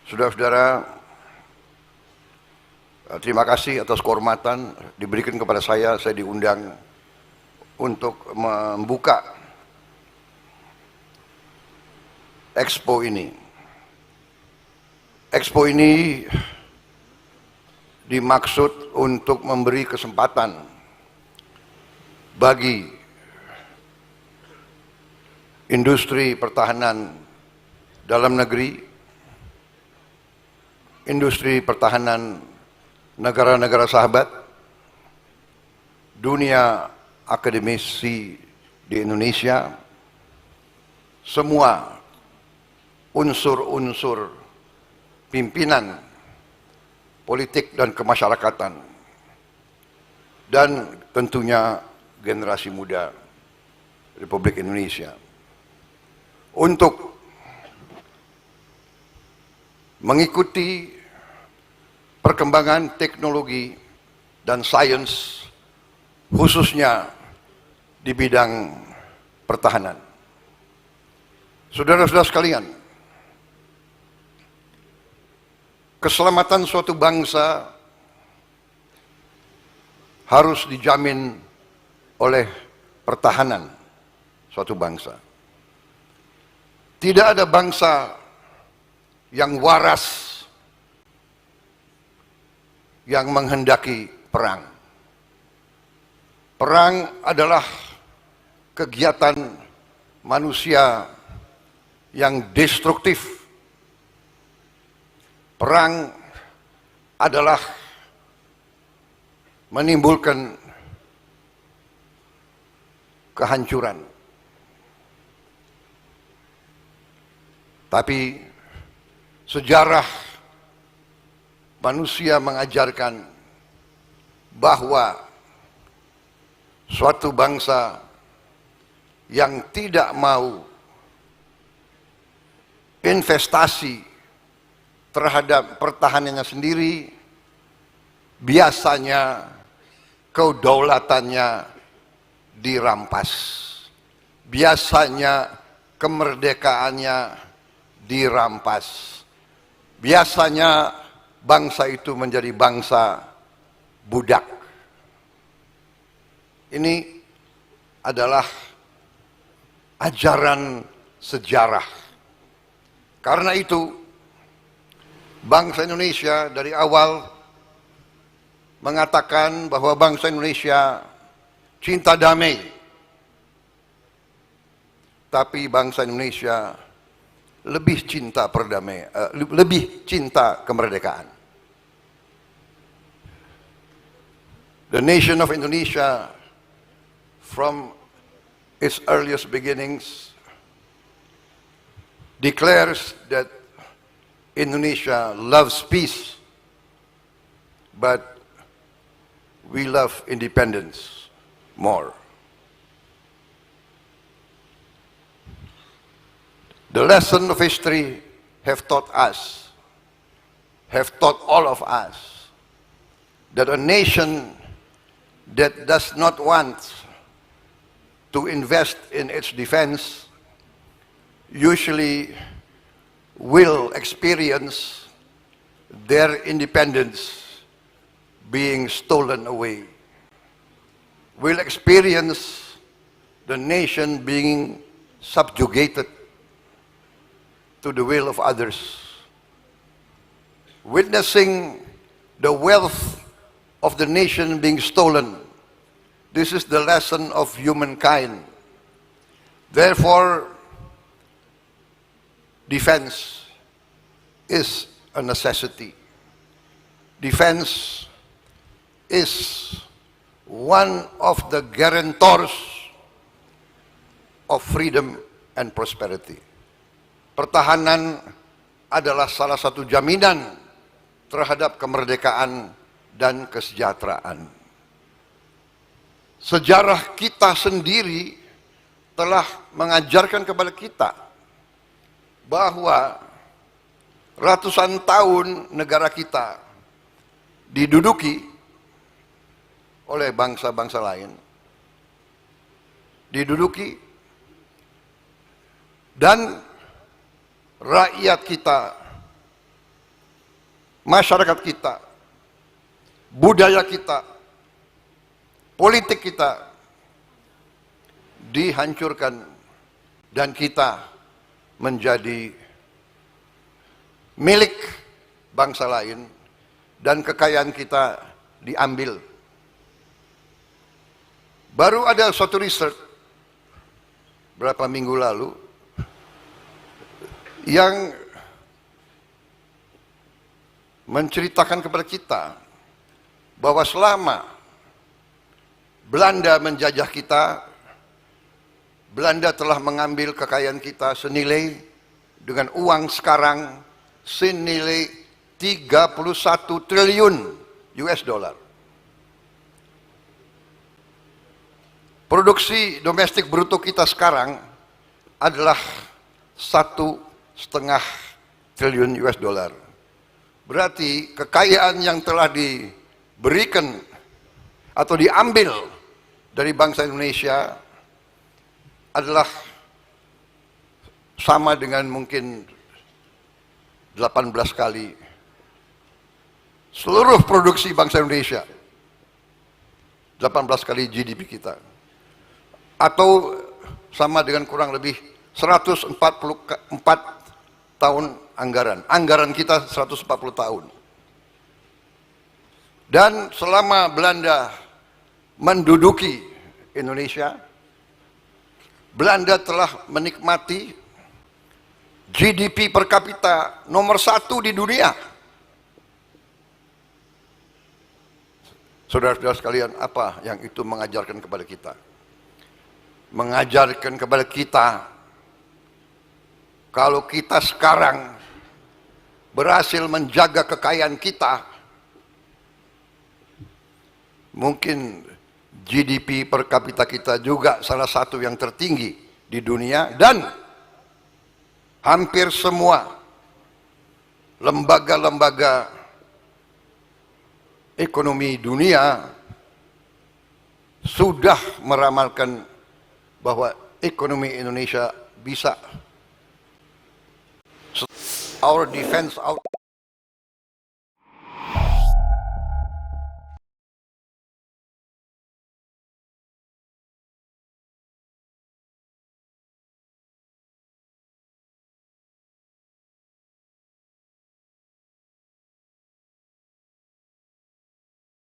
Saudara-saudara, terima kasih atas kehormatan diberikan kepada saya diundang untuk membuka Expo ini. Expo ini dimaksud untuk memberi kesempatan bagi industri pertahanan dalam negeri, industri pertahanan negara-negara sahabat, dunia akademisi di Indonesia, semua unsur-unsur pimpinan politik dan kemasyarakatan, dan tentunya generasi muda Republik Indonesia, untuk mengikuti perkembangan teknologi dan sains, khususnya di bidang pertahanan. Saudara-saudara sekalian, keselamatan suatu bangsa harus dijamin oleh pertahanan suatu bangsa. Tidak ada bangsa yang waras yang menghendaki perang. Perang adalah kegiatan manusia yang destruktif. Perang adalah menimbulkan kehancuran. Tapi sejarah manusia mengajarkan bahwa suatu bangsa yang tidak mau investasi terhadap pertahanannya sendiri, biasanya kedaulatannya dirampas, biasanya kemerdekaannya dirampas, biasanya bangsa itu menjadi bangsa budak. Ini adalah ajaran sejarah. Karena itu, bangsa Indonesia dari awal mengatakan bahwa bangsa Indonesia cinta damai. Tapi bangsa Indonesia lebih cinta perdamaian, lebih cinta kemerdekaan. The nation of Indonesia, from its earliest beginnings, declares that Indonesia loves peace, but we love independence more. The lesson of history have taught all of us, that a nation that does not want to invest in its defense usually will experience their independence being stolen away, will experience the nation being subjugated to the will of others, witnessing the wealth of the nation being stolen. This is the lesson of humankind. Therefore, defense is a necessity. Defense is one of the guarantors of freedom and prosperity. Pertahanan adalah salah satu jaminan terhadap kemerdekaan dan kesejahteraan. Sejarah kita sendiri telah mengajarkan kepada kita bahwa ratusan tahun negara kita diduduki oleh bangsa-bangsa lain, diduduki, dan rakyat kita masyarakat kita, budaya kita, politik kita dihancurkan dan kita menjadi milik bangsa lain dan kekayaan kita diambil. Baru ada suatu riset berapa minggu lalu yang menceritakan kepada kita bahwa selama Belanda menjajah kita, Belanda telah mengambil kekayaan kita senilai dengan uang sekarang senilai 31 triliun US dollar. Produksi domestik bruto kita sekarang adalah 1,5 triliun US dollar. Berarti kekayaan yang telah diberikan atau diambil dari bangsa Indonesia adalah sama dengan mungkin 18 kali seluruh produksi bangsa Indonesia, 18 kali GDP kita, atau sama dengan kurang lebih 144 tahun anggaran kita 140 tahun. Dan selama Belanda menduduki Indonesia, Belanda telah menikmati GDP per kapita nomor 1 di dunia. Saudara-saudara sekalian, apa yang itu mengajarkan kepada kita? Mengajarkan kepada kita, kalau kita sekarang berhasil menjaga kekayaan kita, mungkin GDP per kapita kita juga salah satu yang tertinggi di dunia, dan hampir semua lembaga-lembaga ekonomi dunia sudah meramalkan bahwa ekonomi Indonesia bisa. Our defense out